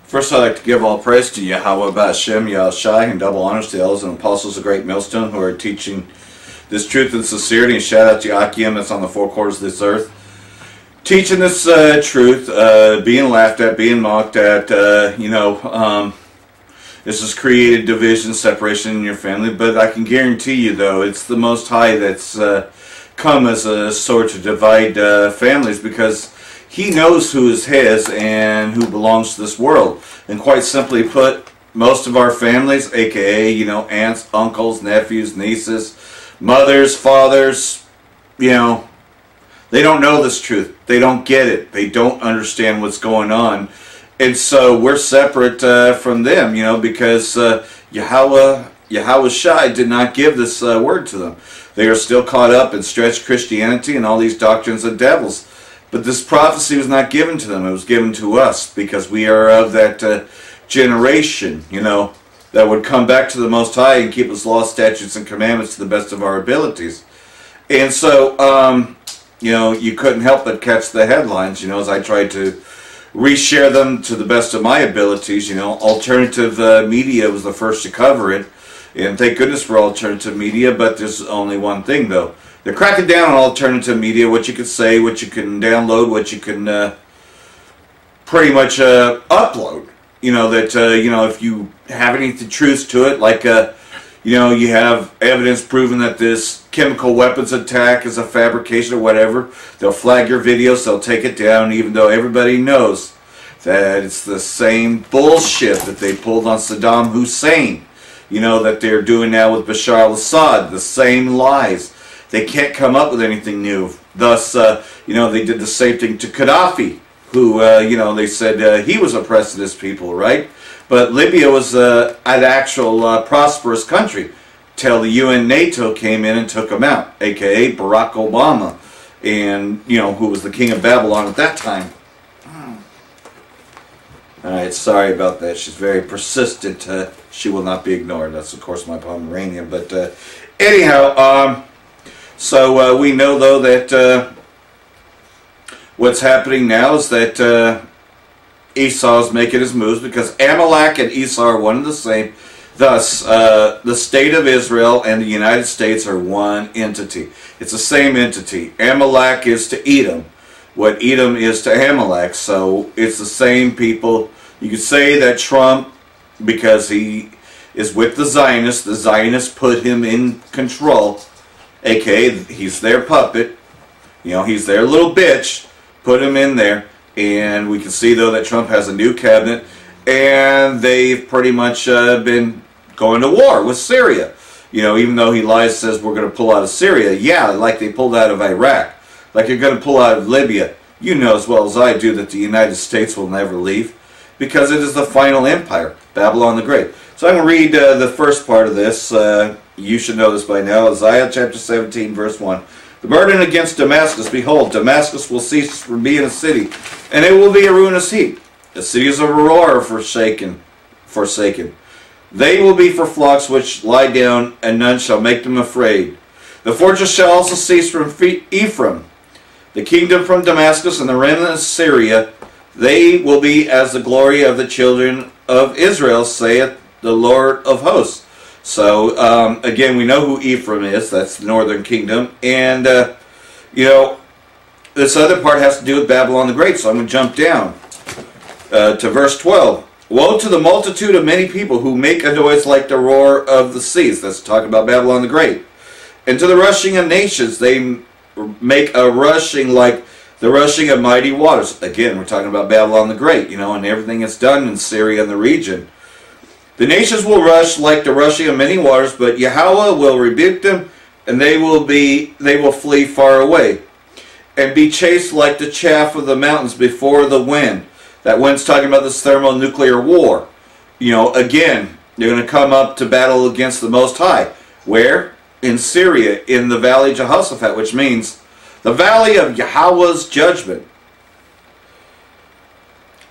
First, I'd like to give all praise to Yahweh Ba'Shem, Yahushai, and double honors to the elders and apostles of Great Millstone who are teaching this truth and sincerity. And shout out to Akim that's on the four quarters of this earth, teaching this truth, being laughed at, being mocked at. This has created division, separation in your family. But I can guarantee you, though, it's the Most High that's come as a sword to divide families, because He knows who is His and who belongs to this world. And quite simply put, most of our families, aka, aunts, uncles, nephews, nieces, mothers, fathers, they don't know this truth. They don't get it. They don't understand what's going on. And so we're separate from them, because Yahweh Shai did not give this word to them. They are still caught up in stretched Christianity and all these doctrines of devils. But this prophecy was not given to them. It was given to us, because we are of that generation, that would come back to the Most High and keep His laws, statutes, and commandments to the best of our abilities. And so, you couldn't help but catch the headlines, as I tried to reshare them to the best of my abilities. Alternative media was the first to cover it. And thank goodness for alternative media, but there's only one thing, though. They're cracking down on alternative media, what you can say, what you can download, what you can pretty much upload. If you have any truth to it, like, you have evidence proving that this chemical weapons attack is a fabrication or whatever, they'll flag your videos, they'll take it down, even though everybody knows that it's the same bullshit that they pulled on Saddam Hussein, that they're doing now with Bashar al-Assad, the same lies. They can't come up with anything new. Thus, they did the same thing to Gaddafi, who, they said he was oppressing his people, right? But Libya was an actual prosperous country till the UN NATO came in and took him out, a.k.a. Barack Obama, and, who was the king of Babylon at that time. Alright, sorry about that. She's very persistent. She will not be ignored. That's, of course, my Pomeranian. But anyhow, so we know, though, that what's happening now is that Esau is making his moves, because Amalek and Esau are one and the same. Thus, the state of Israel and the United States are one entity. It's the same entity. Amalek is to Edom what Edom is to Amalek. So it's the same people. You could say that Trump, because he is with the Zionists put him in control, aka he's their puppet, he's their little bitch, put him in there. And we can see, though, that Trump has a new cabinet, and they've pretty much been going to war with Syria. Even though he lies, says we're going to pull out of Syria. Yeah, like they pulled out of Iraq. Like you're going to pull out of Libya. You know as well as I do that the United States will never leave, because it is the final empire, Babylon the Great. So I'm going to read the first part of this. You should know this by now. Isaiah chapter 17, verse 1. The burden against Damascus, behold, Damascus will cease from being a city, and it will be a ruinous heap. The cities of Aurora are forsaken. They will be for flocks which lie down, and none shall make them afraid. The fortress shall also cease from Ephraim, the kingdom from Damascus, and the remnant of Syria. They will be as the glory of the children of Israel, saith the Lord of hosts. So, again, we know who Ephraim is. That's the northern kingdom. And, this other part has to do with Babylon the Great. So I'm going to jump down to verse 12. Woe to the multitude of many people who make a noise like the roar of the seas. That's talking about Babylon the Great. And to the rushing of nations, they make a rushing like the rushing of mighty waters. Again, we're talking about Babylon the Great, and everything that's done in Syria and the region. The nations will rush like the rushing of many waters, but Yahweh will rebuke them, and they will flee far away, and be chased like the chaff of the mountains before the wind. That wind's talking about this thermonuclear war. Again, they're going to come up to battle against the Most High. Where? In Syria, in the valley of Jehoshaphat, which means the valley of Yahweh's judgment.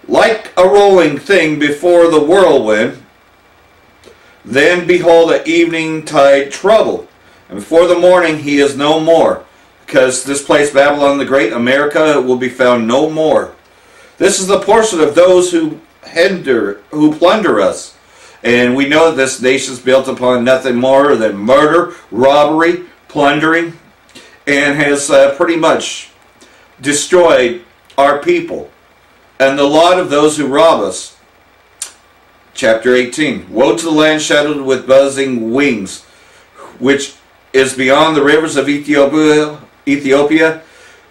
Like a rolling thing before the whirlwind, then behold, at evening tide trouble, and before the morning he is no more, because this place, Babylon the Great, America, will be found no more. This is the portion of those who plunder us. And we know that this nation is built upon nothing more than murder, robbery, plundering, and has pretty much destroyed our people and the lot of those who rob us. Chapter 18. Woe to the land shadowed with buzzing wings, which is beyond the rivers of Ethiopia,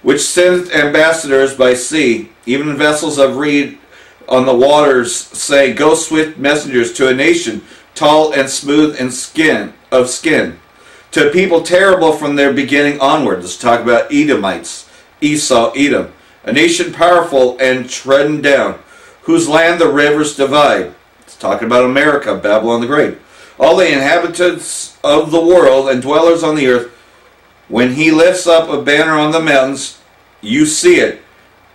which sendeth ambassadors by sea, even vessels of reed on the waters, say, Go swift messengers to a nation tall and smooth in skin, to a people terrible from their beginning onward. Let's talk about Edomites, Esau, Edom, a nation powerful and trodden down, whose land the rivers divide. It's talking about America, Babylon the Great. All the inhabitants of the world and dwellers on the earth, when he lifts up a banner on the mountains, you see it,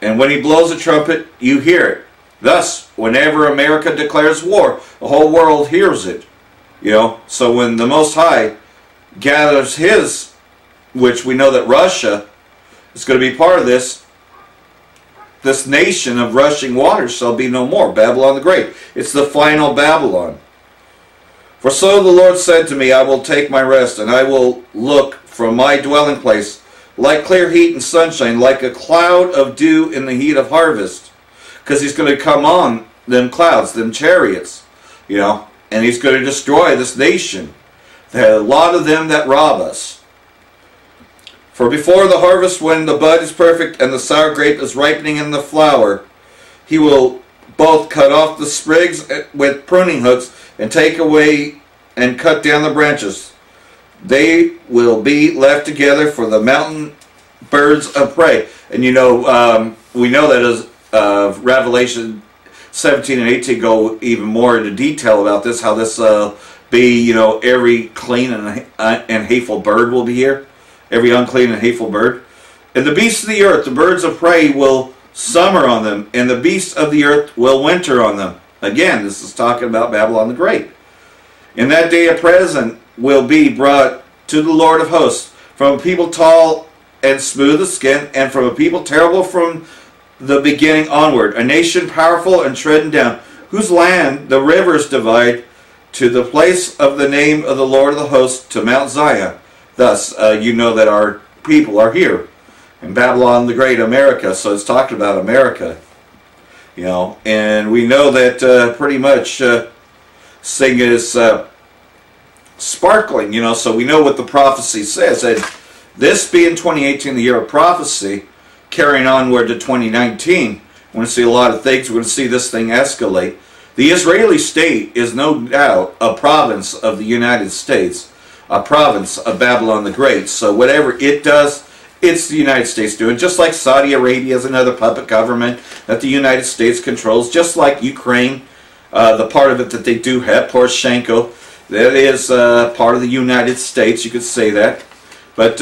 and when he blows a trumpet, you hear it. Thus, whenever America declares war, the whole world hears it. You know, so when the Most High gathers his, which we know that Russia is going to be part of this nation of rushing waters shall be no more. Babylon the Great. It's the final Babylon. For so the Lord said to me, I will take my rest, and I will look from my dwelling place, like clear heat and sunshine, like a cloud of dew in the heat of harvest. Because he's going to come on them clouds, them chariots, you know, and he's going to destroy this nation. There are a lot of them that rob us. For before the harvest, when the bud is perfect and the sour grape is ripening in the flower, he will both cut off the sprigs with pruning hooks and take away and cut down the branches. They will be left together for the mountain birds of prey. And you know, we know that as Revelation 17 and 18 go even more into detail about this, how this be, you know, every clean and hateful bird will be here, every unclean and hateful bird. And the beasts of the earth, the birds of prey, will summer on them, and the beasts of the earth will winter on them. Again, this is talking about Babylon the Great. In that day a present will be brought to the Lord of hosts, from a people tall and smooth of skin, and from a people terrible from the beginning onward, a nation powerful and trodden down, whose land the rivers divide, to the place of the name of the Lord of the hosts, to Mount Zion. Thus, you know that our people are here in Babylon the Great, America. So it's talking about America, you know, and we know that pretty much this thing is sparkling, you know. So we know what the prophecy says, and this being 2018, the year of prophecy, carrying onward to 2019, we're going to see a lot of things. We're going to see this thing escalate. The Israeli state is no doubt a province of the United States, a province of Babylon the Great. So whatever it does, it's the United States doing. Just like Saudi Arabia is another puppet government that the United States controls. Just like Ukraine, the part of it that they do have, Poroshenko, that is part of the United States. You could say that. But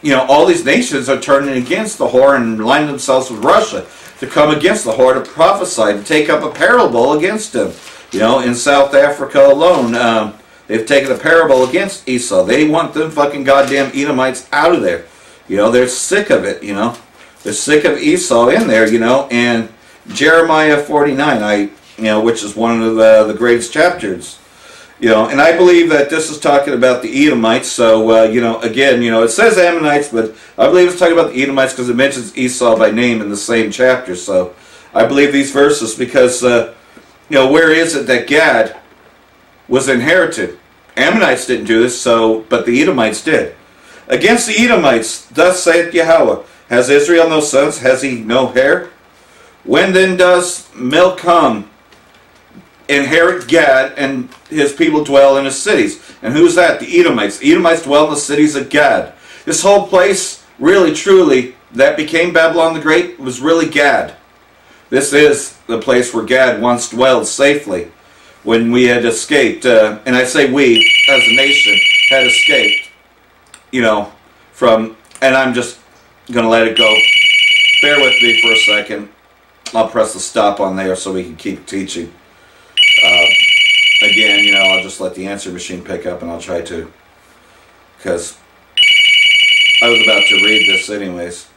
you know, all these nations are turning against the whore and aligning themselves with Russia to come against the whore, to prophesy, to take up a parable against them. You know, in South Africa alone, they've taken a parable against Esau. They want them fucking goddamn Edomites out of there. You know, they're sick of it, you know. They're sick of Esau in there, you know. And Jeremiah 49, you know, which is one of the greatest chapters. You know, and I believe that this is talking about the Edomites. So, you know, again, you know, it says Ammonites, but I believe it's talking about the Edomites because it mentions Esau by name in the same chapter. So, I believe these verses because, you know, where is it that Gad was inherited? Ammonites didn't do this, so, but the Edomites did. Against the Edomites, thus saith Yahweh, has Israel no sons? Has he no hair? When then does Milcom inherit Gad, and his people dwell in his cities? And who's that? The Edomites. The Edomites dwell in the cities of Gad. This whole place, really, truly, that became Babylon the Great was really Gad. This is the place where Gad once dwelled safely when we had escaped, and I say we, as a nation, had escaped, you know, from, and I'm just going to let it go. Bear with me for a second. I'll press the stop on there so we can keep teaching. Again, you know, I'll just let the answer machine pick up, and I'll try to, because I was about to read this anyways.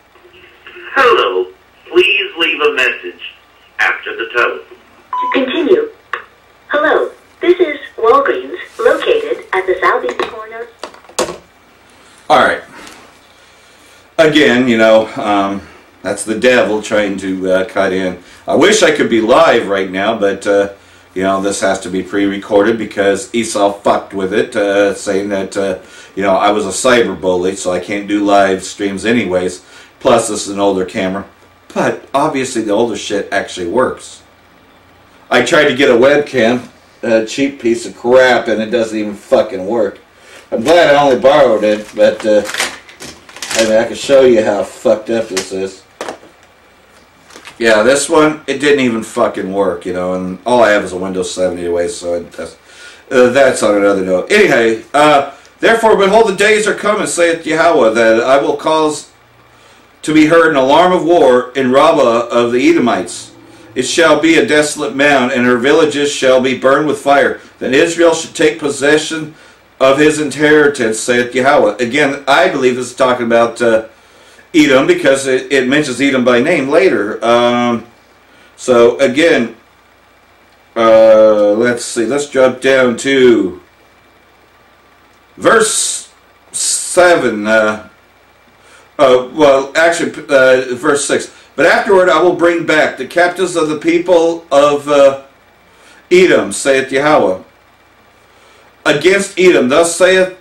Hello, please leave a message after the tone. To continue. Hello, this is Walgreens, located at the southeast corner. Alright. Again, you know, that's the devil trying to cut in. I wish I could be live right now, but, you know, this has to be pre-recorded because Esau fucked with it, saying that, you know, I was a cyber bully, so I can't do live streams anyways. Plus, this is an older camera. But, obviously, the older shit actually works. I tried to get a webcam, a cheap piece of crap, and it doesn't even fucking work. I'm glad I only borrowed it, but, I mean, I can show you how fucked up this is. Yeah, this one, it didn't even fucking work, you know, and all I have is a Windows 7 anyway, so that's on another note. Anyway, therefore, behold, the days are coming, saith Yahweh, that I will cause to be heard an alarm of war in Rabbah of the Edomites. It shall be a desolate mound, and her villages shall be burned with fire. Then Israel should take possession of his inheritance, saith Yahweh. Again, I believe this is talking about Edom, because it mentions Edom by name later. So again, let's see, let's drop down to verse 7. Well, actually, verse 6. But afterward I will bring back the captives of the people of Edom, saith Yahweh. Against Edom, thus saith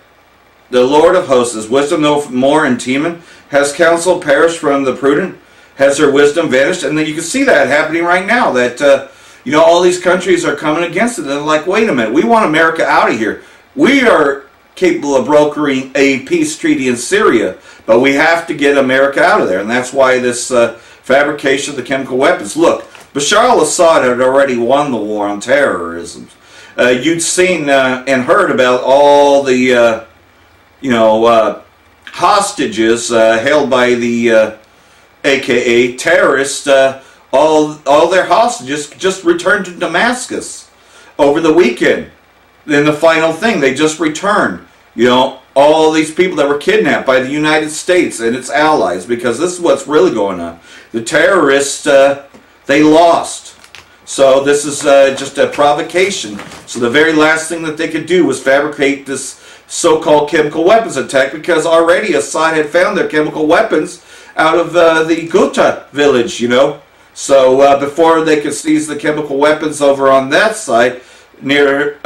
the Lord of hosts, is wisdom no more in Teman? Has counsel perished from the prudent? Has their wisdom vanished? And then you can see that happening right now, that, you know, all these countries are coming against it. And they're like, wait a minute, we want America out of here. We are capable of brokering a peace treaty in Syria, but we have to get America out of there. And that's why this fabrication of the chemical weapons. Look, Bashar al-Assad had already won the war on terrorism. You'd seen and heard about all the, you know, hostages held by the AKA terrorists. All their hostages just returned to Damascus over the weekend. Then the final thing, they just returned. You know, all these people that were kidnapped by the United States and its allies, because this is what's really going on. The terrorists, they lost. So this is just a provocation. So the very last thing that they could do was fabricate this so-called chemical weapons attack, because already Assad had found their chemical weapons out of the Ghouta village, you know. So before they could seize the chemical weapons over on that side, near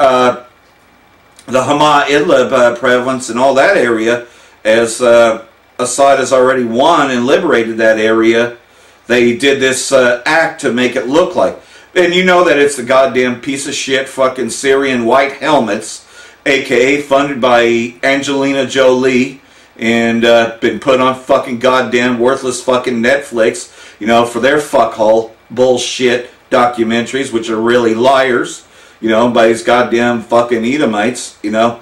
the Hama Idlib province and all that area, as Assad has already won and liberated that area, they did this act to make it look like. And you know that it's the goddamn piece of shit fucking Syrian white helmets, aka funded by Angelina Jolie, and been put on fucking goddamn worthless fucking Netflix, you know, for their fuckhole bullshit documentaries, which are really liars, you know, by these goddamn fucking Edomites, you know.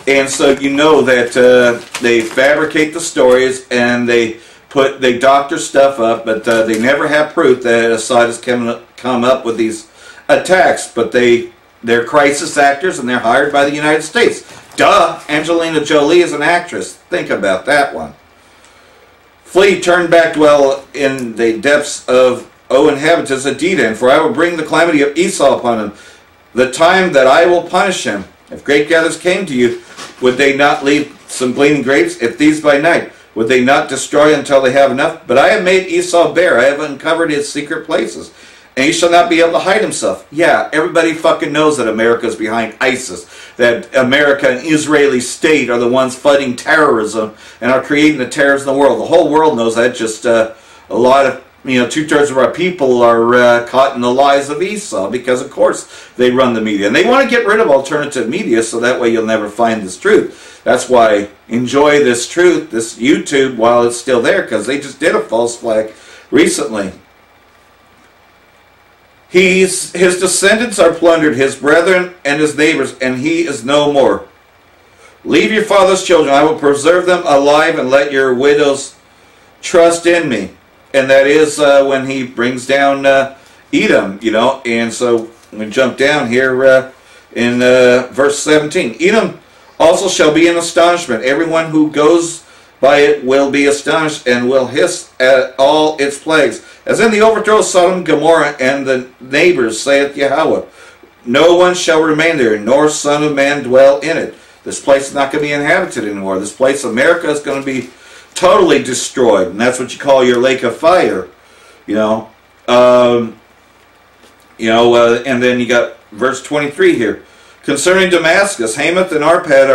And so you know that they fabricate the stories and they doctor stuff up, but they never have proof that Assad has come up with these attacks. But they're crisis actors and they're hired by the United States. Duh! Angelina Jolie is an actress. Think about that one. Flee, turn back, dwell in the depths of, O inhabitants of Dedan, for I will bring the calamity of Esau upon him, the time that I will punish him. If great gathers came to you, would they not leave some gleaning grapes? If these by night, would they not destroy until they have enough? But I have made Esau bare. I have uncovered his secret places, and he shall not be able to hide himself. Yeah, everybody fucking knows that America's behind ISIS, that America and Israeli state are the ones fighting terrorism and are creating the terrors in the world. The whole world knows that. Just a lot of, you know, 2/3 of our people are caught in the lies of Esau, because of course they run the media. And they want to get rid of alternative media so that way you'll never find this truth. That's why enjoy this truth, this YouTube, while it's still there, because they just did a false flag recently. His descendants are plundered, his brethren and his neighbors, and he is no more. Leave your father's children, I will preserve them alive, and let your widows trust in me. And that is when he brings down Edom, you know. And so we jump down here in verse 17. Edom also shall be in astonishment. Everyone who goes by it will be astonished and will hiss at all its plagues. As in the overthrow of Sodom, Gomorrah, and the neighbors, saith Yahweh. No one shall remain there, nor son of man dwell in it. This place is not going to be inhabited anymore. This place, America, is going to be totally destroyed. And that's what you call your lake of fire. And then you got verse 23 here. Concerning Damascus, Hamath and Arpad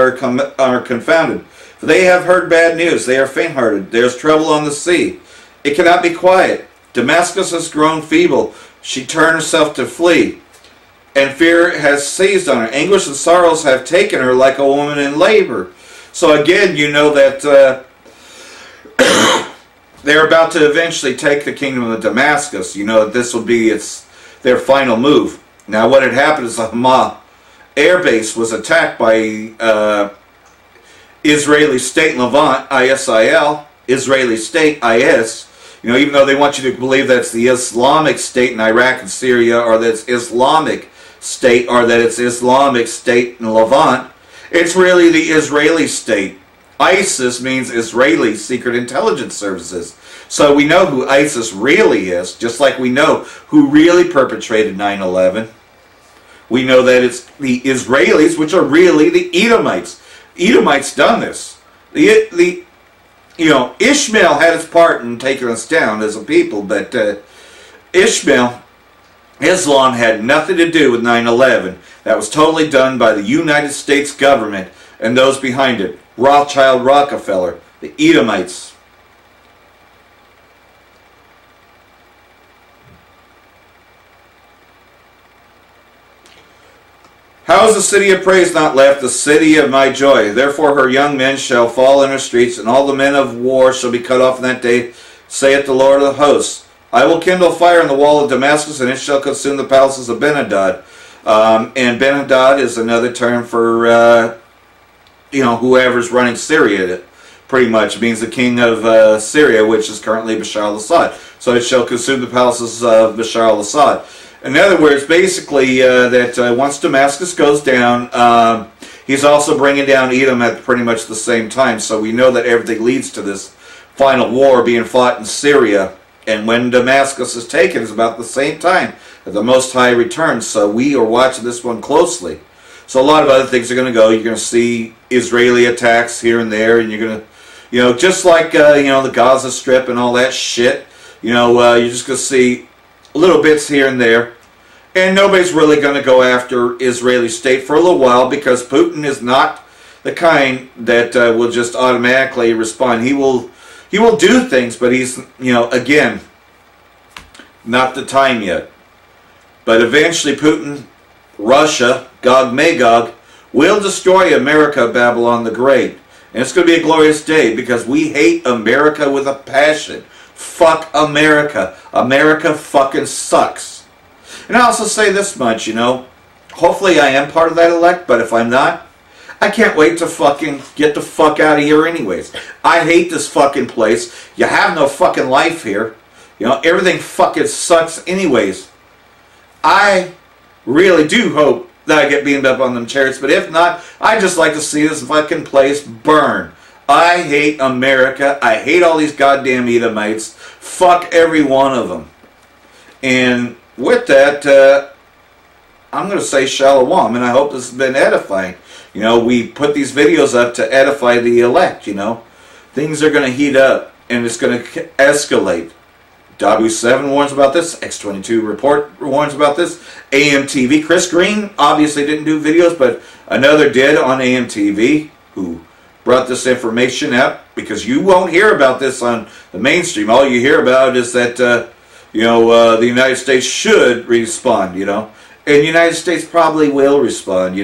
are confounded. For they have heard bad news. They are faint-hearted. There is trouble on the sea. It cannot be quiet. Damascus has grown feeble. She turned herself to flee. And fear has seized on her. Anguish and sorrows have taken her like a woman in labor. So again, you know that they're about to eventually take the kingdom of Damascus. You know that this will be their final move. Now what had happened is the Hama air base was attacked by Israeli State Levant, ISIL, Israeli State, IS. Even though they want you to believe that's the Islamic State in Iraq and Syria, or that it's Islamic State, or that it's Islamic State in Levant, it's really the Israeli State. ISIS means Israeli Secret Intelligence Services. So we know who ISIS really is, just like we know who really perpetrated 9/11. We know that it's the Israelis, which are really the Edomites. Edomites done this. Ishmael had his part in taking us down as a people, but Islam had nothing to do with 9/11. That was totally done by the United States government and those behind it. Rothschild, Rockefeller, the Edomites. How is the city of praise not left, the city of my joy? Therefore her young men shall fall in her streets, and all the men of war shall be cut off in that day, saith the Lord of hosts. I will kindle fire in the wall of Damascus, and it shall consume the palaces of Ben-Hadad. And Ben-Hadad is another term for, whoever's running Syria. Pretty much means the king of Syria, which is currently Bashar al-Assad. So it shall consume the palaces of Bashar al-Assad. In other words, basically, that once Damascus goes down, he's also bringing down Edom at pretty much the same time. So we know that everything leads to this final war being fought in Syria. And when Damascus is taken, it's about the same time that the Most High returns. So we are watching this one closely. So a lot of other things are going to go. You're going to see Israeli attacks here and there. And you're going to, just like, the Gaza Strip and all that shit. You're just going to see little bits here and there. And nobody's really going to go after Israeli State for a little while, because Putin is not the kind that will just automatically respond. He will do things, but he's, again, not the time yet. But eventually Putin, Russia, Gog Magog, will destroy America, Babylon the Great. And it's going to be a glorious day, because we hate America with a passion. Fuck America. America fucking sucks. And I also say this much, hopefully I am part of that elect, but if I'm not, I can't wait to fucking get the fuck out of here anyways. I hate this fucking place. You have no fucking life here. Everything fucking sucks anyways. I really do hope that I get beamed up on them chariots, but if not, I just like to see this fucking place burn. I hate America. I hate all these goddamn Edomites. Fuck every one of them. And with that, I'm going to say shalom, and I hope this has been edifying. We put these videos up to edify the elect, Things are going to heat up, and it's going to escalate. W7 warns about this. X22 Report warns about this. AMTV. Chris Green obviously didn't do videos, but another did on AMTV, who brought this information out, because you won't hear about this on the mainstream. All you hear about is that, the United States should respond, And the United States probably will respond,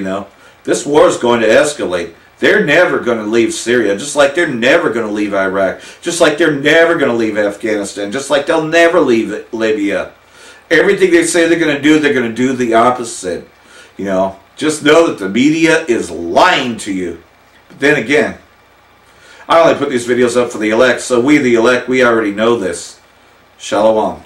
This war is going to escalate. They're never going to leave Syria, just like they're never going to leave Iraq, just like they're never going to leave Afghanistan, just like they'll never leave Libya. Everything they say they're going to do, they're going to do the opposite. Just know that the media is lying to you. But then again, I only put these videos up for the elect, so we the elect, we already know this. Shalom.